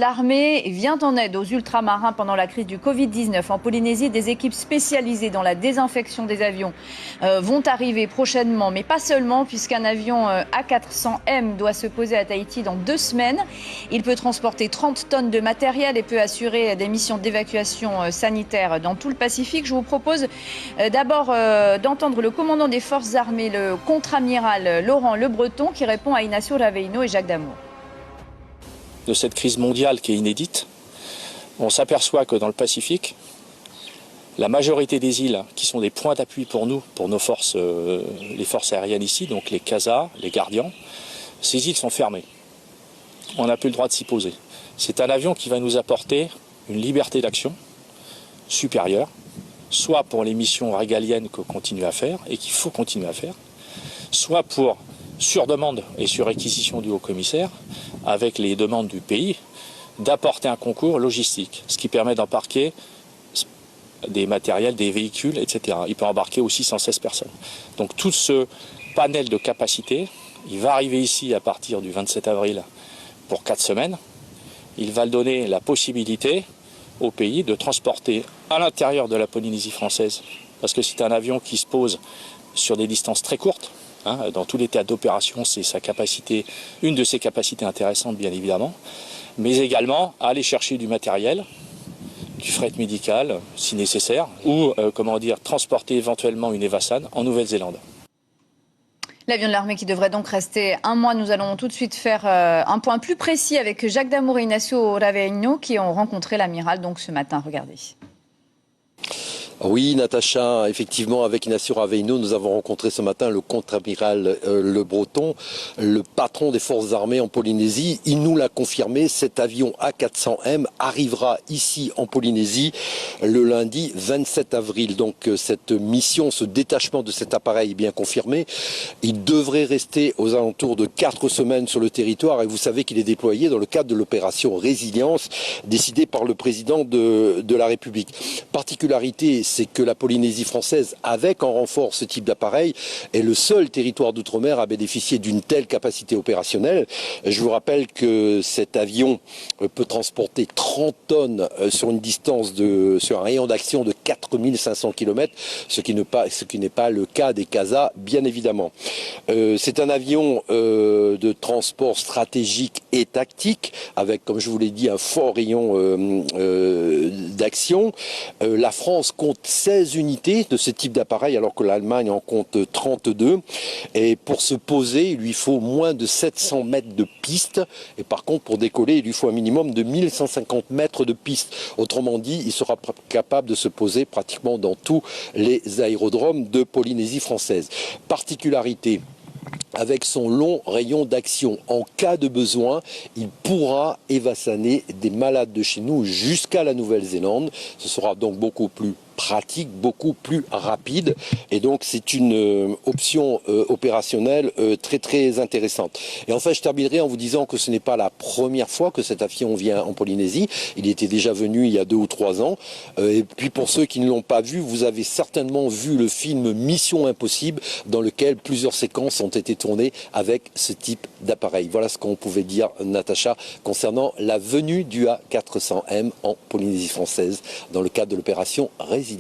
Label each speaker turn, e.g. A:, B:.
A: L'armée vient en aide aux ultramarins pendant la crise du Covid-19. En Polynésie, des équipes spécialisées dans la désinfection des avions vont arriver prochainement, mais pas seulement, puisqu'un avion A400M doit se poser à Tahiti dans 2 semaines. Il peut transporter 30 tonnes de matériel et peut assurer des missions d'évacuation sanitaire dans tout le Pacifique. Je vous propose d'abord d'entendre le commandant des forces armées, le contre-amiral Laurent Le Breton, qui répond à Ignacio Raveino et Jacques Damour.
B: De cette crise mondiale qui est inédite, on s'aperçoit que dans le Pacifique, la majorité des îles qui sont des points d'appui pour nous, pour nos forces, les forces aériennes ici, donc les CASA, les Guardians, ces îles sont fermées. On n'a plus le droit de s'y poser. C'est un avion qui va nous apporter une liberté d'action supérieure, soit pour les missions régaliennes qu'on continue à faire et qu'il faut continuer à faire, soit pour, sur demande et sur réquisition du haut-commissaire, avec les demandes du pays, d'apporter un concours logistique, ce qui permet d'embarquer des matériels, des véhicules, etc. Il peut embarquer aussi 116 personnes. Donc tout ce panel de capacités, il va arriver ici à partir du 27 avril pour 4 semaines. Il va donner la possibilité au pays de transporter à l'intérieur de la Polynésie française, parce que c'est un avion qui se pose sur des distances très courtes. Dans tous les théâtres d'opération, c'est sa capacité, une de ses capacités intéressantes bien évidemment, mais également à aller chercher du matériel, du fret médical si nécessaire, ou transporter éventuellement une Evasan en Nouvelle-Zélande.
A: L'avion de l'armée qui devrait donc rester 1 mois. Nous allons tout de suite faire un point plus précis avec Jacques Damour et Ignacio Raveino qui ont rencontré l'amiral donc ce matin. Regardez.
C: Oui, Natacha, effectivement, avec Ignacio Raveino, nous avons rencontré ce matin le contre-amiral Le Breton, le patron des forces armées en Polynésie. Il nous l'a confirmé, cet avion A400M arrivera ici en Polynésie le lundi 27 avril. Donc cette mission, ce détachement de cet appareil est bien confirmé. Il devrait rester aux alentours de 4 semaines sur le territoire et vous savez qu'il est déployé dans le cadre de l'opération Résilience décidée par le président de la République. Particularité, c'est que la Polynésie française, avec en renfort ce type d'appareil, est le seul territoire d'outre-mer à bénéficier d'une telle capacité opérationnelle. Je vous rappelle que cet avion peut transporter 30 tonnes sur un rayon d'action de 4500 km, ce qui n'est pas le cas des CASA, bien évidemment. C'est un avion de transport stratégique et tactique, avec, comme je vous l'ai dit, un fort rayon d'action. La France compte 16 unités de ce type d'appareil alors que l'Allemagne en compte 32 et pour se poser il lui faut moins de 700 mètres de piste et par contre pour décoller il lui faut un minimum de 1150 mètres de piste. Autrement dit il sera capable de se poser pratiquement dans tous les aérodromes de Polynésie française. Particularité, avec son long rayon d'action, en cas de besoin, il pourra évassaner des malades de chez nous jusqu'à la Nouvelle-Zélande. Ce sera donc beaucoup plus pratique, beaucoup plus rapide et donc c'est une option opérationnelle très très intéressante. Et enfin je terminerai en vous disant que ce n'est pas la première fois que cet avion vient en Polynésie, il était déjà venu il y a 2 ou 3 ans et puis pour ceux qui ne l'ont pas vu, vous avez certainement vu le film Mission Impossible dans lequel plusieurs séquences ont été tournées avec ce type d'appareil. Voilà ce qu'on pouvait dire Natacha concernant la venue du A400M en Polynésie française dans le cadre de l'opération Résilience.